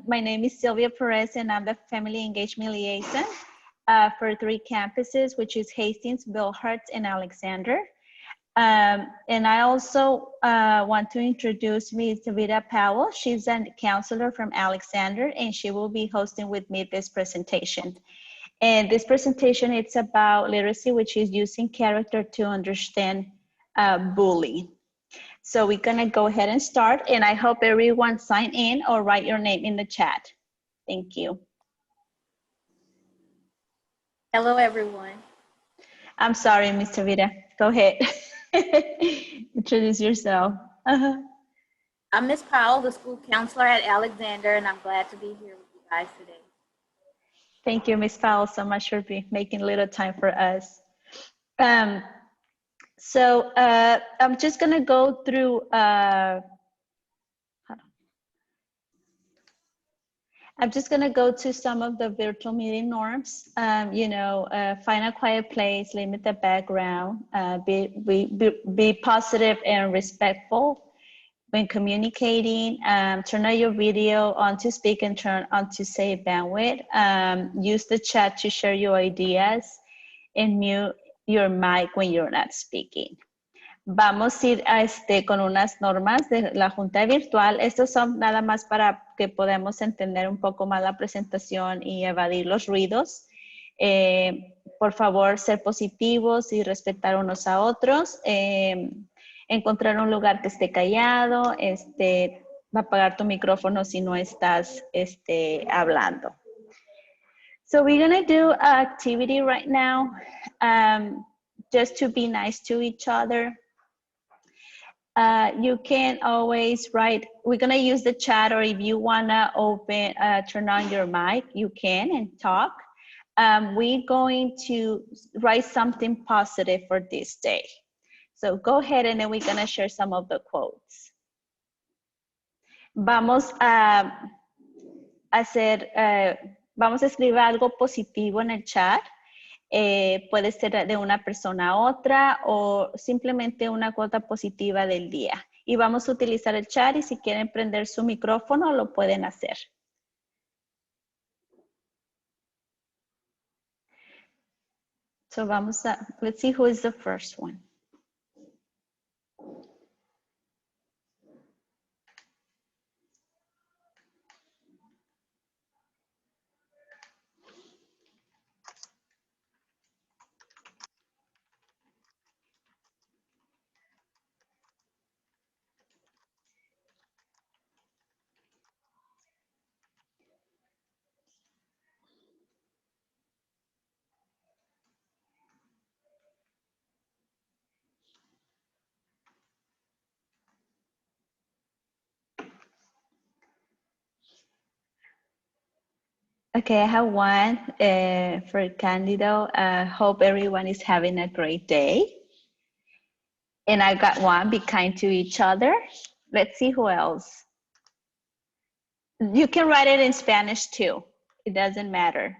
My name is Sylvia Perez, and I'm the Family Engagement Liaison for 3 campuses, which is Hastings, Bilhartz, and Alexander. And I also want to introduce Ms. Vida Powell. She's a counselor from Alexander, and she will be hosting with me this presentation. And this presentation, it's about literacy, which is using character to understand bullying. So we're gonna go ahead and start, and I hope everyone sign in or write your name in the chat. Thank you. Hello, everyone. I'm sorry, Mr. Vida. Go ahead. Introduce yourself. I'm Ms. Powell, the school counselor at Alexander, and I'm glad to be here with you guys today. Thank you, Ms. Powell, so much for making a little time for us. So I'm just gonna go through, I'm just gonna go to some of the virtual meeting norms. You know, find a quiet place, limit the background, be positive and respectful when communicating, turn on your video on to speak and turn on to save bandwidth. Use the chat to share your ideas and mute your mic when you're not speaking. Vamos a ir con unas normas de la junta virtual. Estos son nada más para que podamos entender un poco más la presentación y evadir los ruidos. Por favor, ser positivos y respetar unos a otros. Encontrar un lugar que esté callado. Apagar tu micrófono si no estás hablando. So we're going to do an activity right now, just to be nice to each other. You can always write, we're gonna use the chat, or if you wanna turn on your mic, you can and talk. We're going to write something positive for this day. So go ahead, and then we're gonna share some of the quotes. Vamos a escribir algo positivo en el chat. Puede ser de una persona a otra o simplemente una cuota positiva del día. Y vamos a utilizar el chat, y si quieren prender su micrófono lo pueden hacer. So let's see who is the first one. Okay, I have one for Candido. Hope everyone is having a great day. And I got one, be kind to each other. Let's see who else. You can write it in Spanish too. It doesn't matter.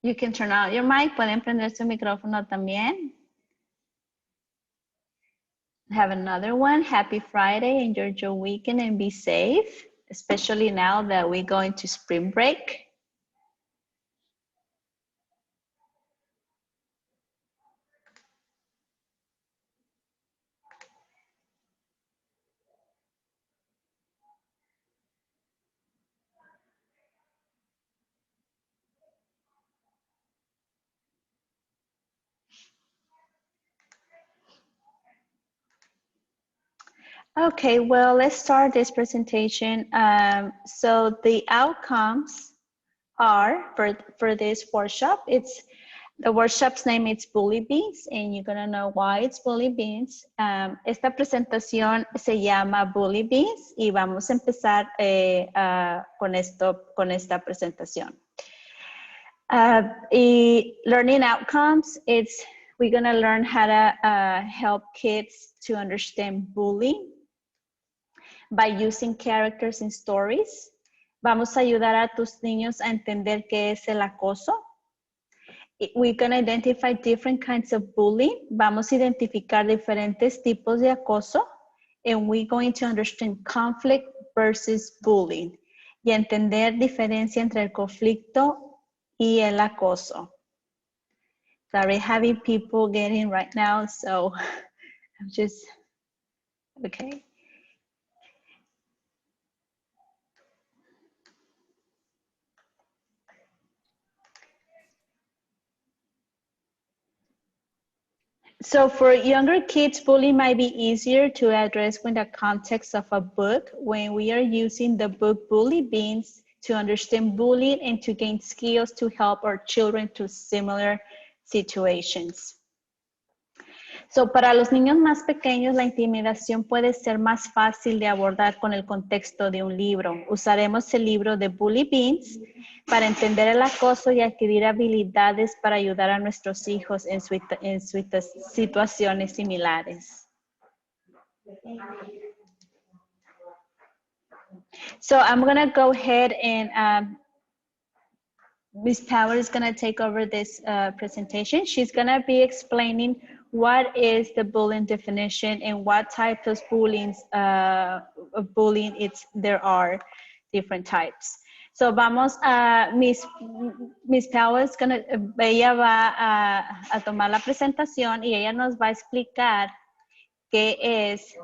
You can turn on your mic. Pueden prender su micrófono también. Have another one. Happy Friday. Enjoy your weekend and be safe, especially now that we're going to spring break. Okay, well, let's start this presentation. So the outcomes are for this workshop. The workshop's name is Bully Beans, and you're gonna know why it's Bully Beans. Esta presentación se llama Bully Beans, y vamos a empezar con esta presentación. Learning outcomes, we're gonna learn how to help kids to understand bullying by using characters in stories. Vamos a ayudar a tus niños a entender qué es el acoso. we can identify different kinds of bullying. Vamos a identificar diferentes tipos de acoso. And we're going to understand conflict versus bullying. Y entender diferencia entre el conflicto y el acoso. Sorry, having people getting right now, so I'm just, okay. So for younger kids, bullying might be easier to address in the context of a book when we are using the book Bully Beans to understand bullying and to gain skills to help our children through similar situations. So, para los niños más pequeños, la intimidación puede ser más fácil de abordar con el contexto de un libro. Usaremos el libro de Bully Beans para entender el acoso y adquirir habilidades para ayudar a nuestros hijos en situaciones similares. So, I'm going to go ahead and Ms. Power is going to take over this presentation. She's going to be explaining what is the bullying definition and what types of bullying there are different types. So vamos a Miss Power is gonna, ella va a tomar la presentación y ella nos va a explicar qué es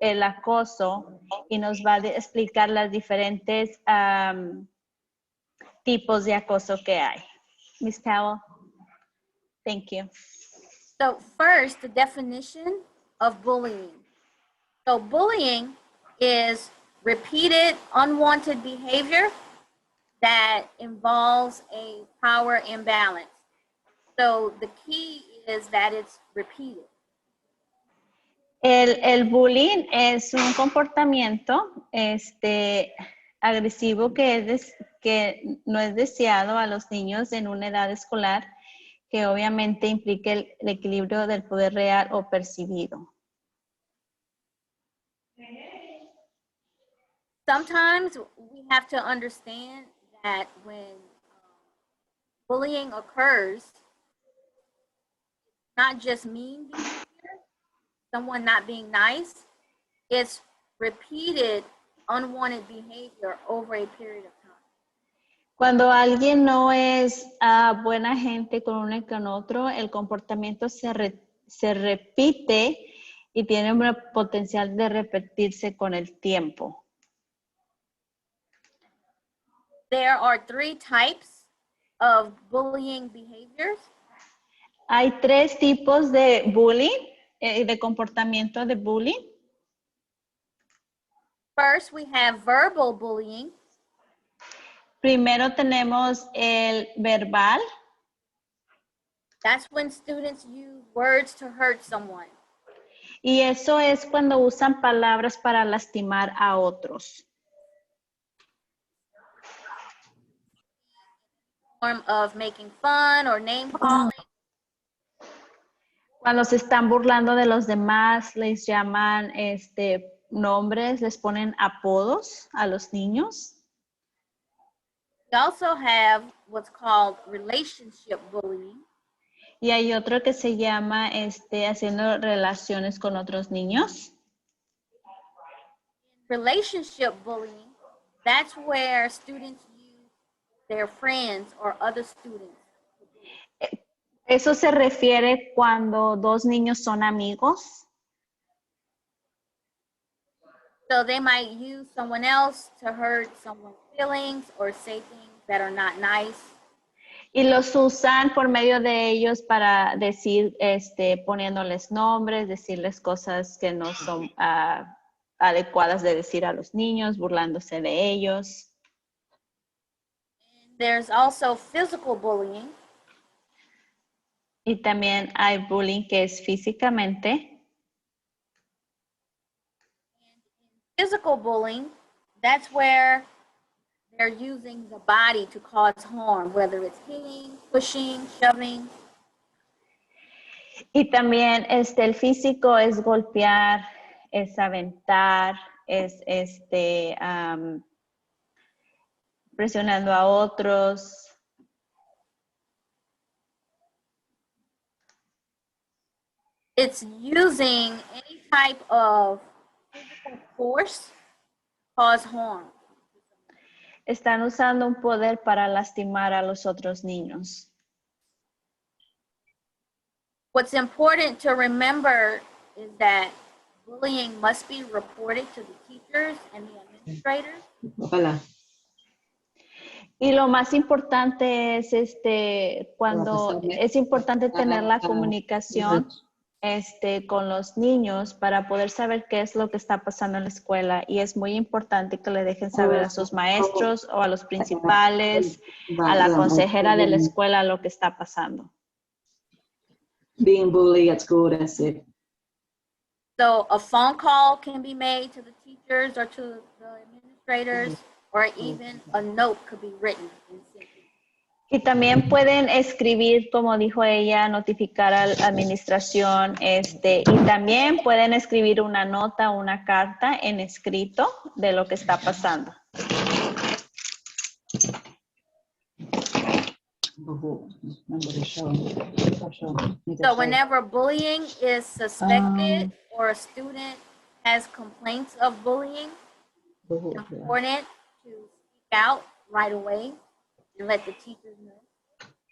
el acoso y nos va a explicar las diferentes tipos de acoso que hay. Miss Powell, thank you. So first, the definition of bullying. So bullying is repeated unwanted behavior that involves a power imbalance. So the key is that it's repeated. El bullying es un comportamiento agresivo que no es deseado a los niños en una edad escolar, que obviamente implica el equilibrio del poder real o percibido. Sometimes we have to understand that when bullying occurs, not just mean behavior, someone not being nice, it's repeated unwanted behavior over a period of time. Cuando alguien no es buena gente con uno y con otro, el comportamiento se repite y tiene un potencial de repetirse con el tiempo. There are 3 types of bullying behaviors. Hay 3 tipos de bullying, de comportamiento de bullying. First, we have verbal bullying. Primero tenemos el verbal. That's when students use words to hurt someone. Y eso es cuando usan palabras para lastimar a otros. Form of making fun or name calling. Cuando se están burlando de los demás, les llaman nombres, les ponen apodos a los niños. We also have what's called relationship bullying. Y hay otro que se llama haciendo relaciones con otros niños. Relationship bullying, that's where students use their friends or other students. Eso se refiere cuando 2 niños son amigos. So they might use someone else to hurt someone's feelings or say things that are not nice. Y los usan por medio de ellos para decir, poniéndoles nombres, decirles cosas que no son adecuadas de decir a los niños, burlándose de ellos. There's also physical bullying. Y también hay bullying que es físicamente. Physical bullying, that's where they're using the body to cause harm, whether it's hitting, pushing, shoving. Y también el físico es golpear, es aventar, es presionando a otros. it's using any type of physical force to cause harm. Están usando un poder para lastimar a los otros niños. What's important to remember is that bullying must be reported to the teachers and the administrators. Ojalá. Y lo más importante es cuando es importante tener la comunicación con los niños para poder saber qué es lo que está pasando en la escuela, y es muy importante que le dejen saber a sus maestros o a los principales, a la consejera de la escuela lo que está pasando. Being bullied at school, that's it. So a phone call can be made to the teachers or to the administrators, or even a note could be written and sent. Y también pueden escribir, como dijo ella, notificar a la administración, y también pueden escribir una nota, una carta en escrito de lo que está pasando. So whenever bullying is suspected or a student has complaints of bullying, it's important to speak out right away and let the teachers know.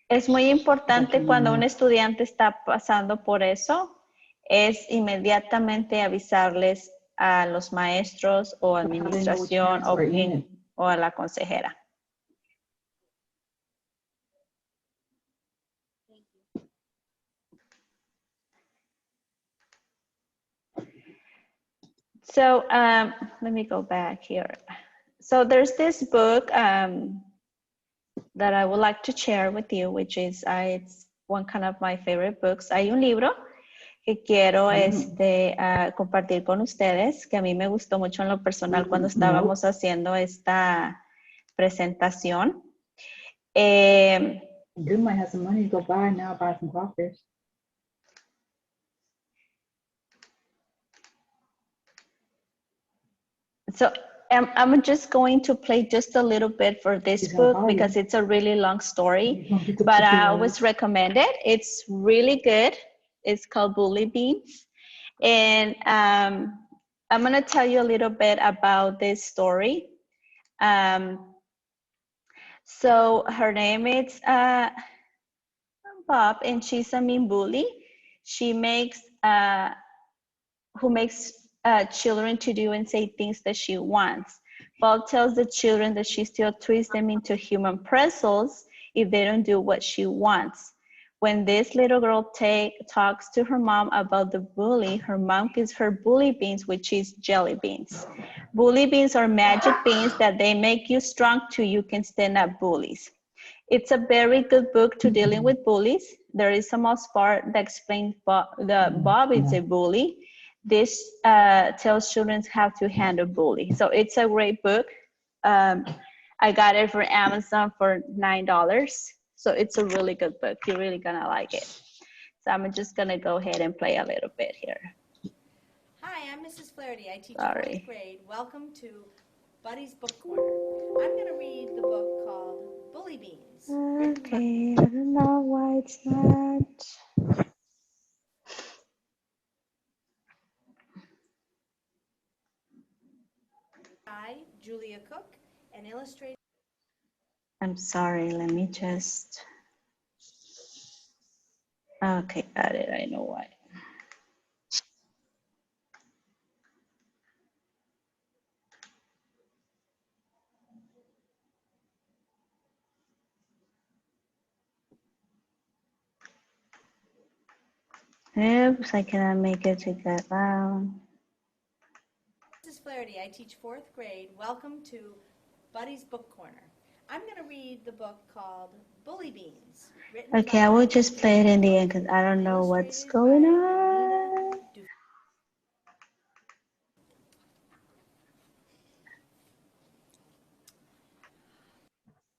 Es muy importante cuando un estudiante está pasando por eso, es inmediatamente avisarles a los maestros o administración o a la consejera. So let me go back here. So there's this book that I would like to share with you, which is it's one kind of my favorite books. Hay un libro que quiero compartir con ustedes, que a mí me gustó mucho en lo personal cuando estábamos haciendo esta presentación. You might have some money to go buy now, buy some crawfish. So I'm just going to play just a little bit for this book because it's a really long story, but I always recommend it. It's really good. It's called Bully Beans. And I'm going to tell you a little bit about this story. So her name is Bob, and she's a mean bully. She makes who makes children to do and say things that she wants. Bob tells the children that she still twists them into human pretzels if they don't do what she wants. When this little girl talks to her mom about the bully, her mom gives her bully beans, which is jelly beans. Bully beans are magic beans that they make you strong so you can stand up bullies. It's a very good book to dealing with bullies. There is a small part that explains that Bob is a bully. This tells children how to handle bully. So it's a great book. I got it from Amazon for $9. So it's a really good book. You're really gonna like it. So I'm just gonna go ahead and play a little bit here. Hi, I'm Mrs. Flaherty. I teach Sorry. 4th grade. Welcome to Buddy's Book Corner. I'm going to read the book called Bully Beans. Okay, I don't know why it's not. By Julia Cook and illustrated. I'm sorry, let me just. Okay, got it. I know why. Oops, I cannot make it to that loud. Mrs. Flaherty, I teach 4th grade. Welcome to Buddy's Book Corner. I'm going to read the book called Bully Beans. Okay, I will just play it in the end because I don't know what's going on.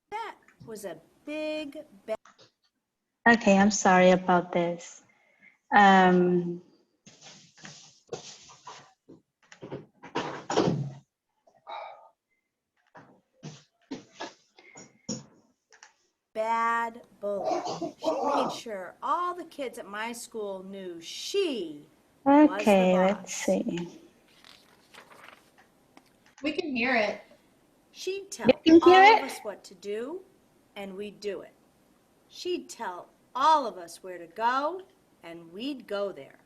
That was a big bag. Okay, I'm sorry about this. bad bully. She made sure all the kids at my school knew she was the Okay, boss. let's see. We can hear it. She'd tell You can hear all it? of us what to do, and we'd do it. She'd tell all of us where to go, and we'd go there.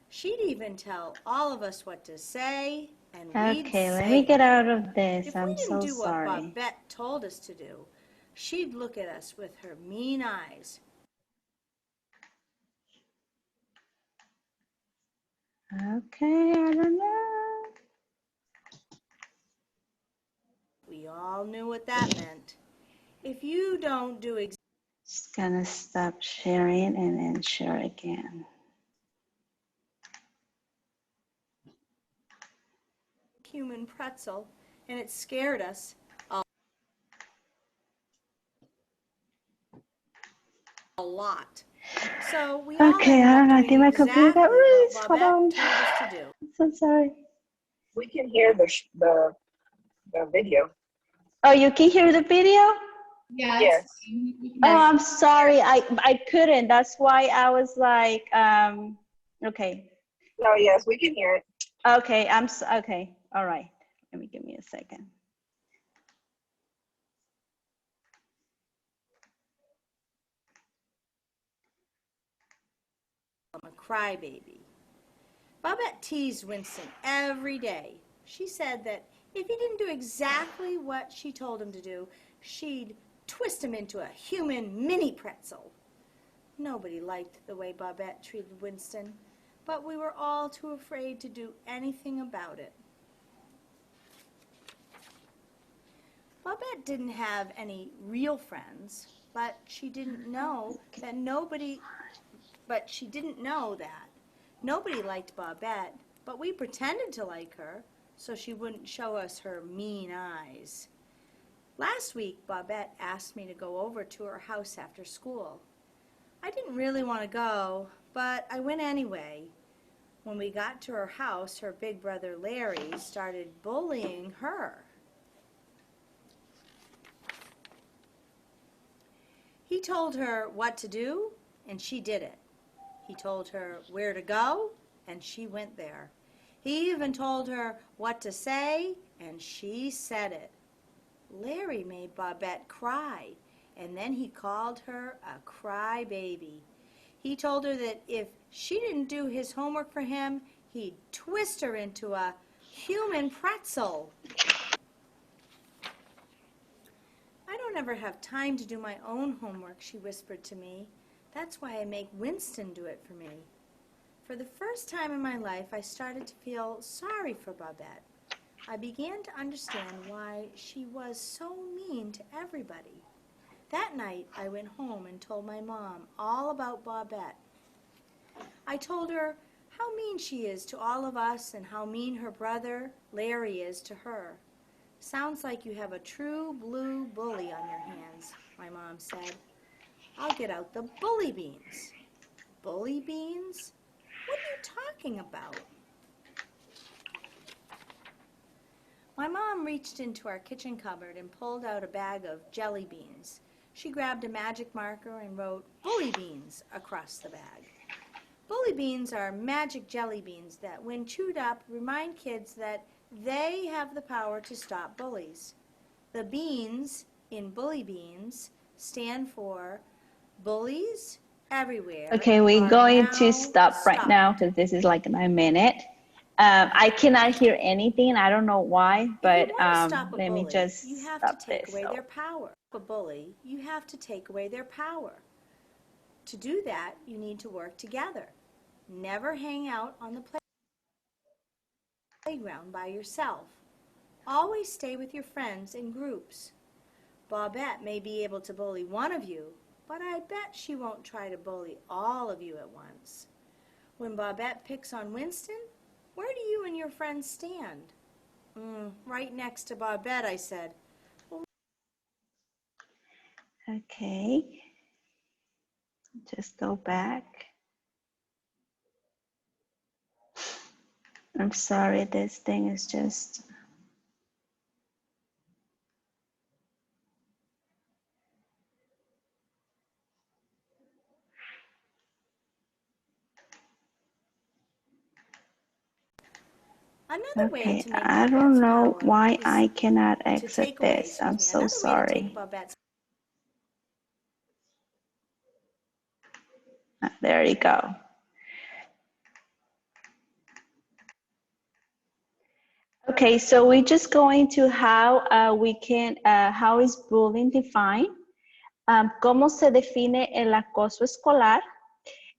She'd even tell all of us what to say, and we'd Okay, let say me it. get out of this. If we I'm didn't so do what sorry. Babette told us to do, she'd look at us with her mean eyes. Okay, I don't know. We all knew what that meant. If you don't do Just gonna stop sharing and then share again. human pretzel, and it scared us a lot. So we all Okay, ended I up don't know. I doing think my computer got exactly what released. Hold Babette on. told us to do. I'm so sorry. We can hear the video. Oh, you can hear the video? Yeah, Yes. it's fine. You can Oh, hear it. I'm sorry. I couldn't. That's why I was like, okay. No, yes, we can hear it. Okay, okay. All right. Give me a second. I'm a crybaby. Babette teased Winston every day. She said that if he didn't do exactly what she told him to do, she'd twist him into a human mini pretzel. Nobody liked the way Babette treated Winston, but we were all too afraid to do anything about it. Babette didn't have any real friends, but she didn't know that nobody liked Babette, but we pretended to like her so she wouldn't show us her mean eyes. Last week, Babette asked me to go over to her house after school. I didn't really want to go, but I went anyway. When we got to her house, her big brother Larry started bullying her. He told her what to do, and she did it. He told her where to go, and she went there. He even told her what to say, and she said it. Larry made Babette cry, and then he called her a crybaby. He told her that if she didn't do his homework for him, he'd twist her into a human pretzel. I don't ever have time to do my own homework, she whispered to me. That's why I make Winston do it for me. For the first time in my life, I started to feel sorry for Babette. I began to understand why she was so mean to everybody. That night, I went home and told my mom all about Babette. I told her how mean she is to all of us and how mean her brother, Larry, is to her. Sounds like you have a true blue bully on your hands, my mom said. I'll get out the bully beans. Bully beans? What are you talking about? My mom reached into our kitchen cupboard and pulled out a bag of jelly beans. She grabbed a magic marker and wrote bully beans across the bag. Bully beans are magic jelly beans that, when chewed up, remind kids that they have the power to stop bullies. The beans in bully beans stand for bullies everywhere. Okay, we're are going now to stop right now because this is like 9 minutes. I cannot hear anything. I don't know why, but If you want to stop a let me bully, just you have to stop take this. away So, their power. A bully, you have to take away their power. To do that, you need to work together. Never hang out on the playground by yourself. Always stay with your friends in groups. Babette may be able to bully one of you, but I bet she won't try to bully all of you at once. When Babette picks on Winston, where do you and your friends stand? Right next to Babette, I said. okay, just go back. I'm sorry, this thing is just. Another way Okay, to make I don't Babette's know power why is I cannot to exit take away, this. I'm excuse me, so another way to take sorry. Babette's There you go. Okay, so we're just going to how how is bullying defined? ¿Cómo se define el acoso escolar?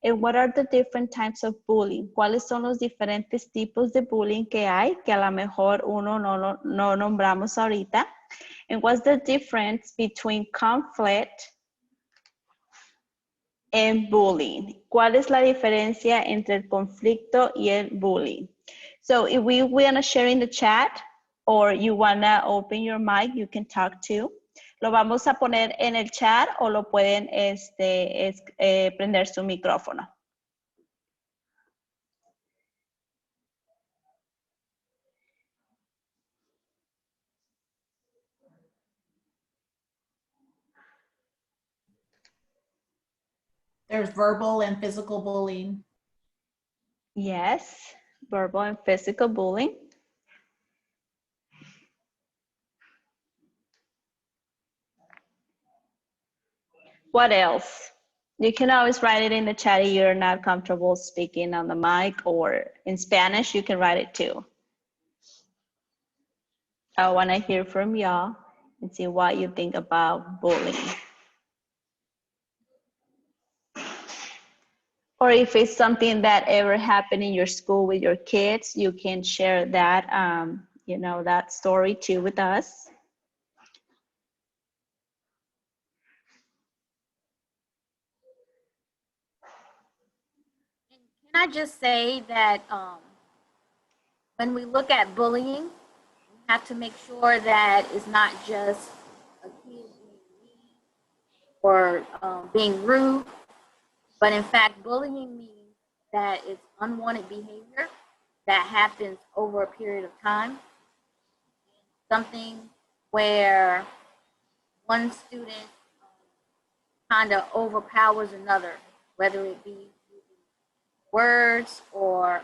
And what are the different types of bullying? ¿Cuáles son los diferentes tipos de bullying que hay? Que a lo mejor uno no nombramos ahorita. And what's the difference between conflict and bullying? ¿Cuál es la diferencia entre el conflicto y el bullying? So if we want to share in the chat or you want to open your mic, you can talk too. Lo vamos a poner en el chat o lo pueden prender su micrófono. There's verbal and physical bullying. Yes, verbal and physical bullying. What else? You can always write it in the chat if you're not comfortable speaking on the mic, or in Spanish, you can write it too. I want to hear from y'all and see what you think about bullying. Or if it's something that ever happened in your school with your kids, you can share that, you know, that story too with us. Can I just say that when we look at bullying, we have to make sure that it's not just a kid being mean or being rude, but in fact, bullying means that it's unwanted behavior that happens over a period of time. Something where one student kind of overpowers another, whether it be words or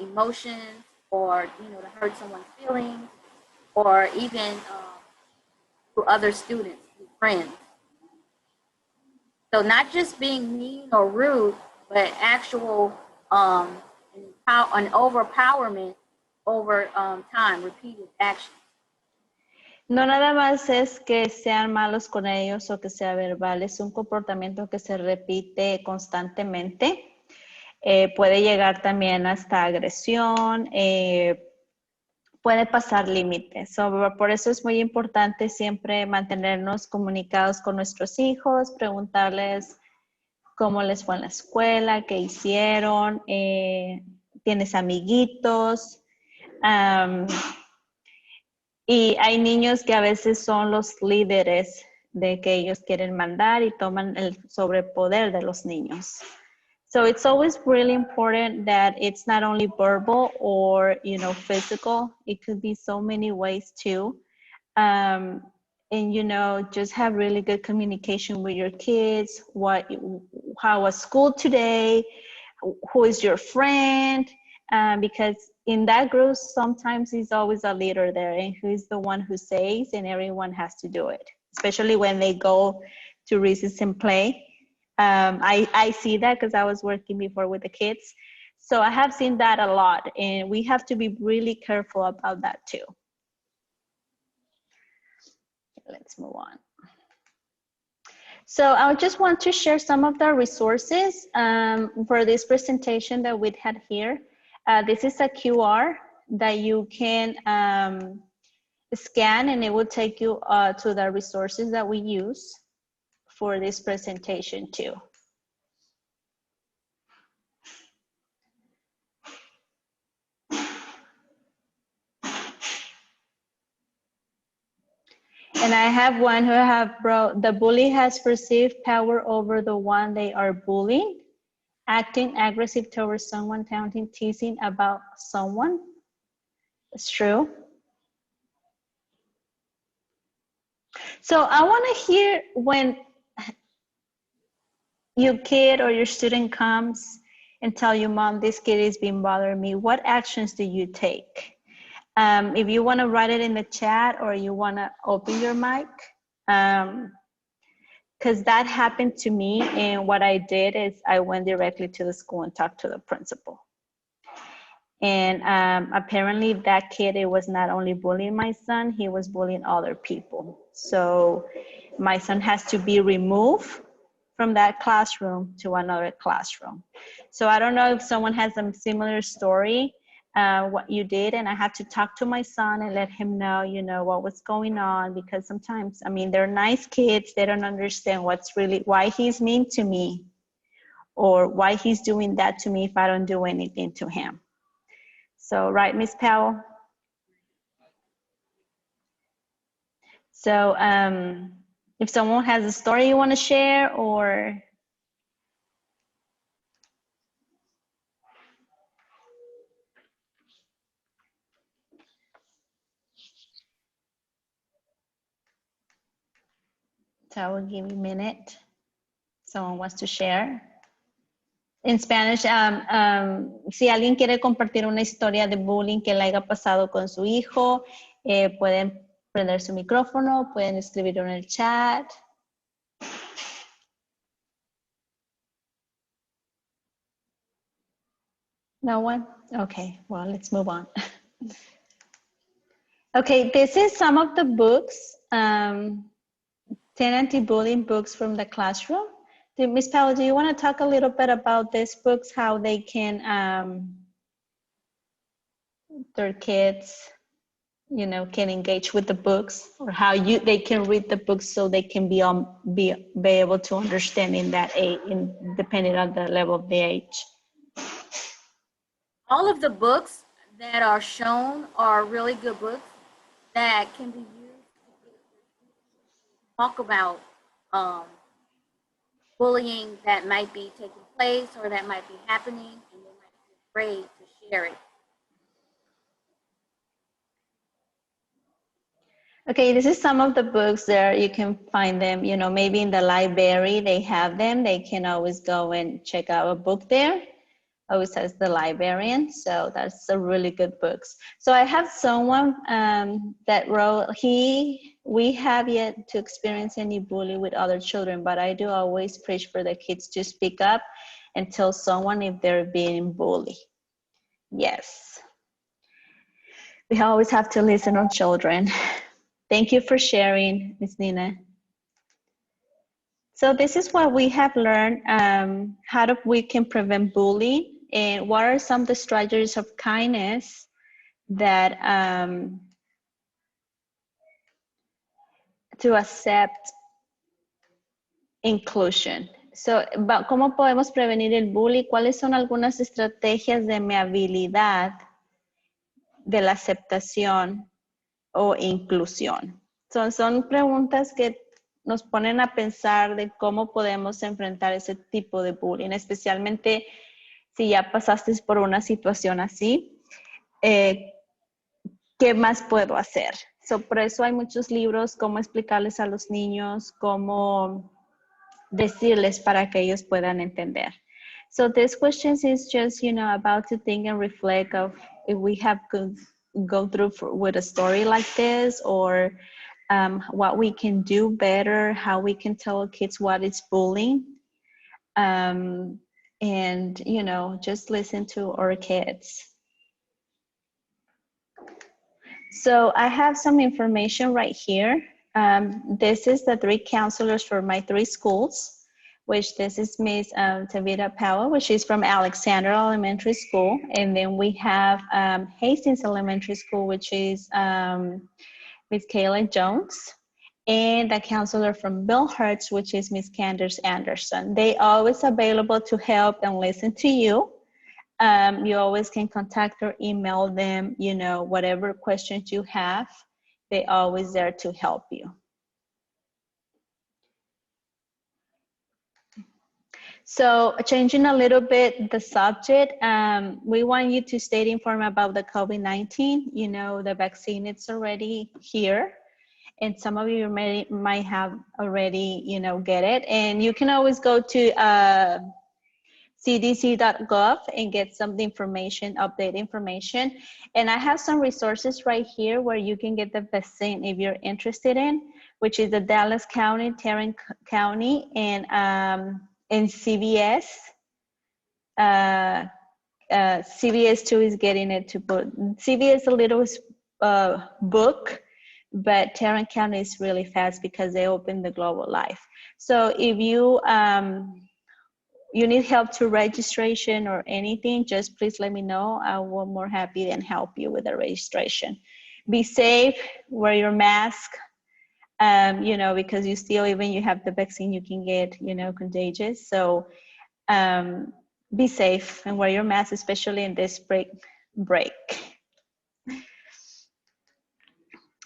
emotions, or to hurt someone's feelings, or even to other students, to friends. So not just being mean or rude, but actual an overpowerment over time, repeated actions. No nada más es que sean malos con ellos o que sea verbal, es un comportamiento que se repite constantemente. Puede llegar también hasta agresión, puede pasar límites. Por eso es muy importante siempre mantenernos comunicados con nuestros hijos, preguntarles cómo les fue en la escuela, qué hicieron, tienes amiguitos. Y hay niños que a veces son los líderes de que ellos quieren mandar y toman el sobrepoder de los niños. So it's always really important that it's not only verbal or, physical. It could be so many ways too. And, just have really good communication with your kids. How was school today? Who is your friend? Because in that group, sometimes he's always a leader there, and who's the one who says, and everyone has to do it, especially when they go to recess and play. I see that because I was working before with the kids. So I have seen that a lot, and we have to be really careful about that too. Let's move on. So I just want to share some of the resources for this presentation that we had here. This is a QR that you can scan, and it will take you to the resources that we use for this presentation too. And I have one who the bully has perceived power over the one they are bullying, acting aggressive towards someone, taunting, teasing about someone. It's true. So I want to hear when your kid or your student comes and tell you, Mom, this kid is being bothering me, what actions do you take? If you want to write it in the chat or you want to open your mic, because that happened to me, and what I did is I went directly to the school and talked to the principal. And apparently that kid, it was not only bullying my son, he was bullying other people. So my son has to be removed from that classroom to another classroom. So I don't know if someone has a similar story, what you did, and I had to talk to my son and let him know, you know, what was going on, because sometimes, I mean, they're nice kids, they don't understand what's really, why he's mean to me, or why he's doing that to me if I don't do anything to him. So, right, Miss Powell? So, if someone has a story you want to share, or so I will give you a minute. Someone wants to share. In Spanish, si alguien quiere compartir una historia de bullying que le haya pasado con su hijo, pueden prender su micrófono, pueden escribirlo en el chat. No one? Okay, well, let's move on. Okay, this is some of the books, 10 anti-bullying books from the classroom. Ms. Powell, do you want to talk a little bit about these books, how they can, their kids, you know, can engage with the books, or how they can read the books so they can be able to understand in that age, depending on the level of the age? All of the books that are shown are really good books that can be used to talk about bullying that might be taking place or that might be happening, and they might be afraid to share it. Okay, this is some of the books there. You can find them, you know, maybe in the library, they have them. They can always go and check out a book there. Always has the librarian, so that's a really good books. So I have someone that wrote, we have yet to experience any bullying with other children, but I do always preach for the kids to speak up and tell someone if they're being bullied. Yes. We always have to listen on children. Thank you for sharing, Ms. Nina. So this is what we have learned, how we can prevent bullying, and what are some of the strategies of kindness that to accept inclusion. So, ¿cómo podemos prevenir el bullying? ¿Cuáles son algunas estrategias de amabilidad de la aceptación o inclusión? Son preguntas que nos ponen a pensar de cómo podemos enfrentar ese tipo de bullying, especialmente si ya pasaste por una situación así. ¿Qué más puedo hacer? Por eso hay muchos libros, cómo explicarles a los niños, cómo decirles para que ellos puedan entender. So this question is just, you know, about to think and reflect of if we have go through with a story like this, or what we can do better, how we can tell kids what is bullying, and, you know, just listen to our kids. So I have some information right here. This is the 3 counselors for my 3 schools, which this is Ms. Tavita Powell, which is from Alexander Elementary School. And then we have Hastings Elementary School, which is Ms. Kayla Jones. And the counselor from Bilhartz, which is Ms. Candace Anderson. They always available to help and listen to you. You always can contact or email them, you know, whatever questions you have, they're always there to help you. So changing a little bit the subject, we want you to stay informed about the COVID-19. You know, the vaccine is already here, and some of you might have already, you know, get it. And you can always go to cdc.gov and get some information, update information. And I have some resources right here where you can get the vaccine if you're interested in, which is the Dallas County, Tarrant County, and CVS. CVS too is getting it to put, CVS a little book, but Tarrant County is really fast because they open the Global Life. So if you you need help to registration or anything, just please let me know. I will more happy than help you with the registration. Be safe, wear your mask, you know, because you still, even you have the vaccine, you can get, you know, contagious. So be safe and wear your mask, especially in this break.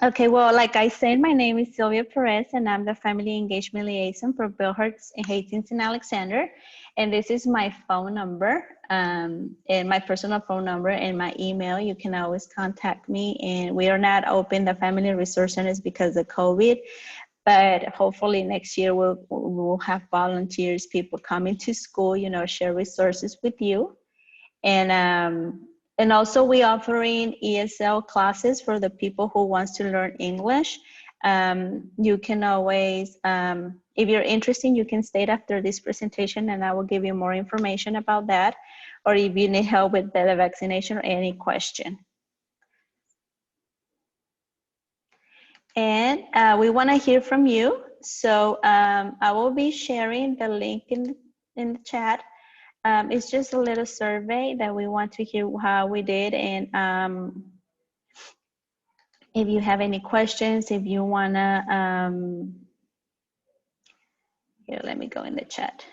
Okay, well, like I said, my name is Sylvia Perez, and I'm the Family Engagement Liaison for Bilhartz in Hastings and Alexander. And this is my phone number, and my personal phone number and my email. You can always contact me. And we are not open, the Family Resource Centers, because of COVID. But hopefully next year we'll have volunteers, people coming to school, you know, share resources with you. And also we offering ESL classes for the people who wants to learn English. You can always, if you're interested, you can stay after this presentation and I will give you more information about that. Or if you need help with the vaccination or any question. And we want to hear from you. So I will be sharing the link in the chat. It's just a little survey that we want to hear how we did. And if you have any questions, if you want to, here, let me go in the chat.